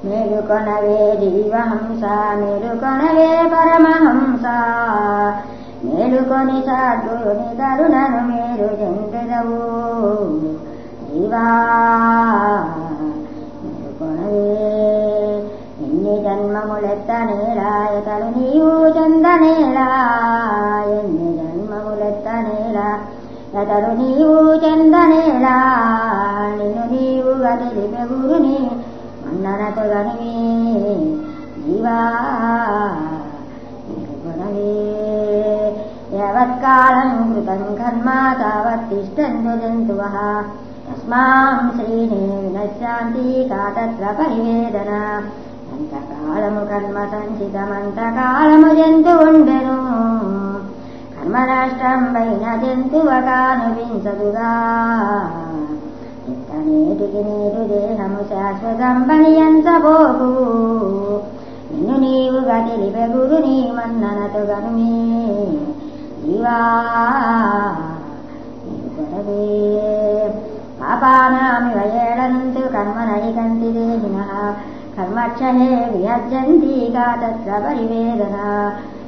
మేలుకొనవే జీవహంస మేలుకొనవే పరమహంస మేలుకొని సద్గురుని కరుణను మేలు చెందెదవు జీవా మేలుకొనవే ఎన్ని జన్మములెత్తనేలా ఎతడు నీవు చెందనేలా ఎన్ని జన్మములెత్తనేలా ఎతడు నీవు చెందనేలా నిన్ను నీవుగా తెలిపే గురుని మన్ననతగనివే జీవా మేలుకొనవే యావత్కాలం కృతం కర్మ తావత్తిష్టంతు జంతువః తస్మాం శ్రీనే వినశ్యాంతి కా తత్ర పరివేదన ఎంతకాలము కర్మ సంచితమంతకాలము జంతువుండెను కర్మ నష్టం పైన జంతువగానుపించదుగా నేటికి నీరు దేహము శాశ్వతం పనియంచబోకు నిన్ను నీవుగా తెలిపే గురుని మన్ననతో గనుమే జీవా మేలుకొనవే పాపానామివ ఏడంతు కర్మనైకంతి దేహినః కర్మక్షయే విహజ్యంతి కా తత్ర పరివేదన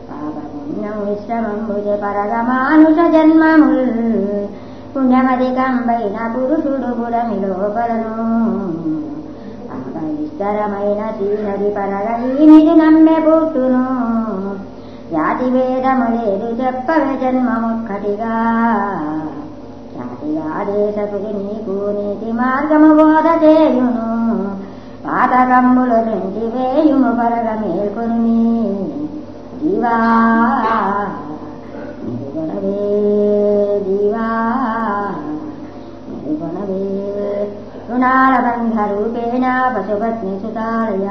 పాపపుణ్యం విశ్రమంబుజే పరగమానుష జన్మముల్ పుణ్యమధికం పైన పురుషుడు పురమి లోపలను పాప విస్తరమైన శ్రీహరి పరగీనిది నమ్మె పుట్టును జాతి భేదములేదు చెప్పవే జన్మముక్కటిగా జాతిగా దేశకుడి నీకు నీతి మార్గము బోధ చేయును పాతకమ్ములు రెంటి వేయుము పరగ మేల్కొని జీవా మేలుకొనవే జీవా మేలుకొనవే రుణాల బంధ రూపేణ పశుపత్ని సుతాలయ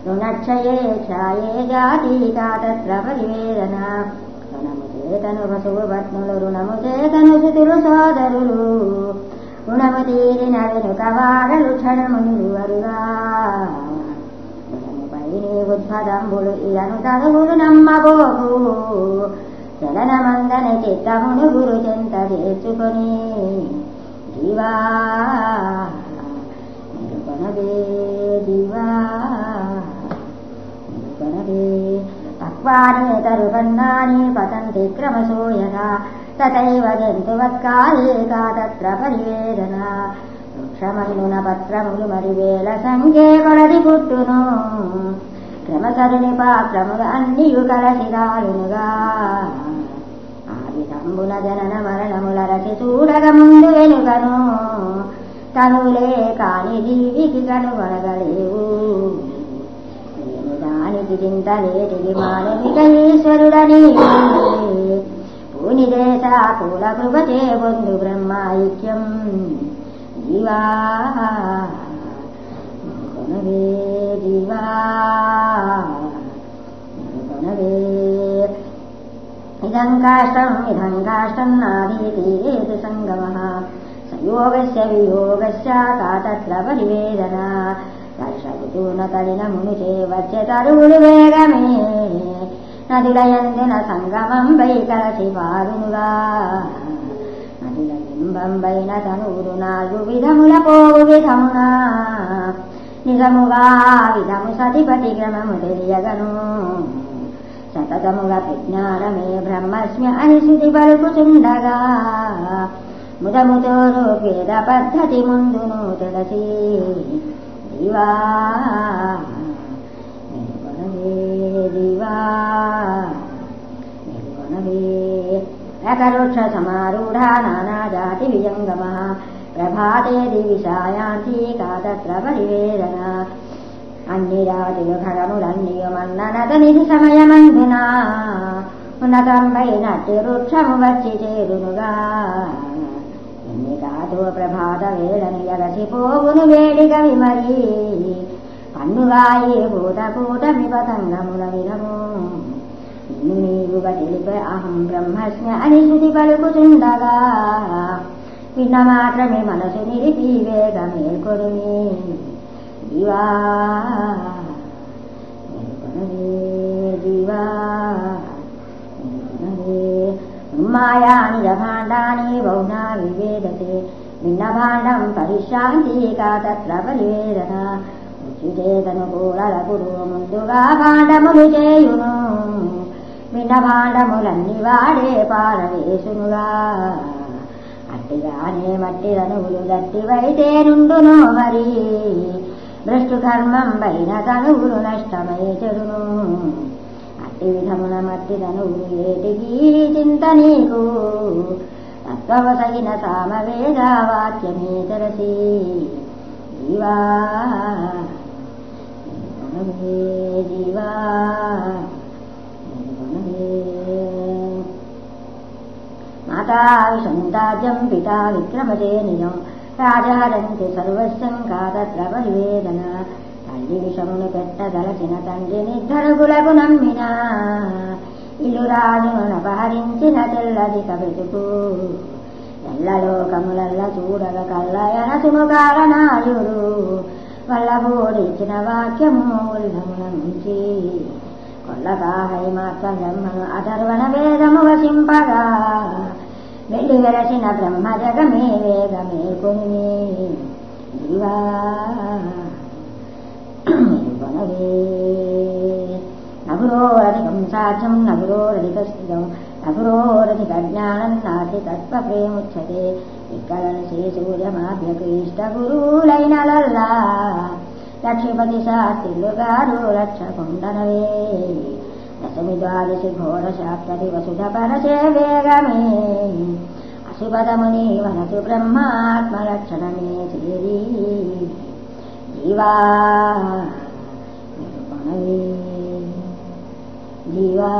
రుణక్షయే క్షాయే జాతి కా తత్ర పరివేదన రుణము చేతను పశువు పత్నులు రుణము చేతను సుతులు సోదరులు రుణము తీరిన వెనుక వాడలు క్షణము నిలువరుగా రుణముపైనే ఉద్భదంబులు ఇలను తనువులు నమ్మబోకు చలనమందని చిత్తమును గురు చెంత చేర్చుకొని జీవా మేలుకొనవే జీవా మేలుకొనవే తక్వానేతరు కన్నాని పతంతి క్రమశోయగా తథైవ జంతువత్కాలే కా తత్ర పరివేదన వృక్షమందున పత్రములు మరివేల సంఖ్యే కొలది పుట్టును క్రమసరుని పాత్రములు అన్నియు కలసిదాలునుగా ఆవిధంబున జనన మరణముల రసి చూడగ ముందు వెనుకను తనులే కాని జీవికి కనుగొనగలేవు దానికి చింతలేటికి మానవిక ఈశ్వరుడని పూని దేశ కుల కృపచే పొందు బ్రహ్మైక్యం జీవా మేలుకొనవే జీవా మేలుకొనవే ఇదం కాష్టం నాదీతి సంగమః సంయోగస్య వియోగస్య కా తత్ర పరివేదన దర్శకుతూన తడినమునుచే వచ్చే తరువులు వేగమే నదులయందున సంగమం పై కలసి పారునుగా నదుల బింబంబైన తనువులు నాలుగు విధముల పోవు విధమున నిజముగా విధము సతిపతి క్రమము తెలియగను సతతముగా విజ్ఞానమే బ్రహ్మస్మి అని శృతి పలుకుచుండగా ముదముతో వేద పద్ధతి ముందును తెలిసి జీవా మేలుకొనవే జీవా మేలుకొనవే రకరుక్ష సమారూఢా నానాజాతి విజంగమః ప్రభాతే దివిషాయాంతి కా తత్ర పరివేదన అన్ని జాతులు ఖగములన్నీయు మన్ననతనిది సమయమందున ఉన్నతంబైనట్టి వృక్షము వచ్చి చేరునుగా ఎన్ని కాదు ప్రభాత వేళను ఎగసిపోవును వేడిగ విమరి పన్నుగాయి భూత కూటమి పతంగముల వినము నిన్ను నీవుగా తెలిపే అహం బ్రహ్మస్మి అని శృతి పలుకుచుండగా విన్న మాత్రమే మనసు నిలిపి వేగ మేల్కొనుని జీవా మేలుకొనవే జీవా మేలుకొనవే మాయాని భాండాని బహునా వివేదతే భిన్న భాండం పరిశాంతి కా తత్ర పరివేదన సృష్టి చేతను కూడలకుడు ముందుగా భాండములు చేయును విన్న భాండములన్నీ వాడే పారవేసునుగా అట్టిగానే మట్టి తనువులు గట్టివైతే నుండును మరి భ్రష్టు కర్మం పైన తనువులు నష్టమై చెడును అట్టి విధమున మట్టి తనువులు ఏటికి చింత నీకు తత్వవసగిన సామవేద వాక్యమే తెరసి జీవా జీవా మాతా విషంతాజ్యం పితా విక్రమజేనియం రాజహరంతి సర్వస్వం కాదత్ర పరివేదన తల్లి విషమును పెట్టదలచిన తండ్రి నిర్ధరకులకు నమ్మిన ఇల్లు రాజును అపహరించిన తెల్లది కవితుకు ఎల్లలోకములల్ల చూడగ కల్లయనసును కారణాయుడు వల్లబోడిచిన వాక్యము ఉల్లమున నుంచి కొల్లకాహై మాత్ర బ్రహ్మను అధర్వణ వేదము వసింపగా వెళ్ళి వెరసిన బ్రహ్మ జగమే వేగమే కొని జీవా కొనవే నగురోరధికం సాధ్యం నగురోరధిక స్థితం నగురోరధిక జ్ఞానం నాటి తత్వ ప్రేముచ్యతే ఇక్కడను శ్రీ సూర్యమాభ్యకు ఇష్ట గురువులైనలల్లా లక్ష్మీపతి శాస్త్రులు గారు రక్షకుండనవే దశమి ద్వాదశి ఘోర శాస్త్రది వసుధ పరచే వేగమే అశుభదముని వనసు బ్రహ్మాత్మలక్షణమే చేరి జీవా జీవా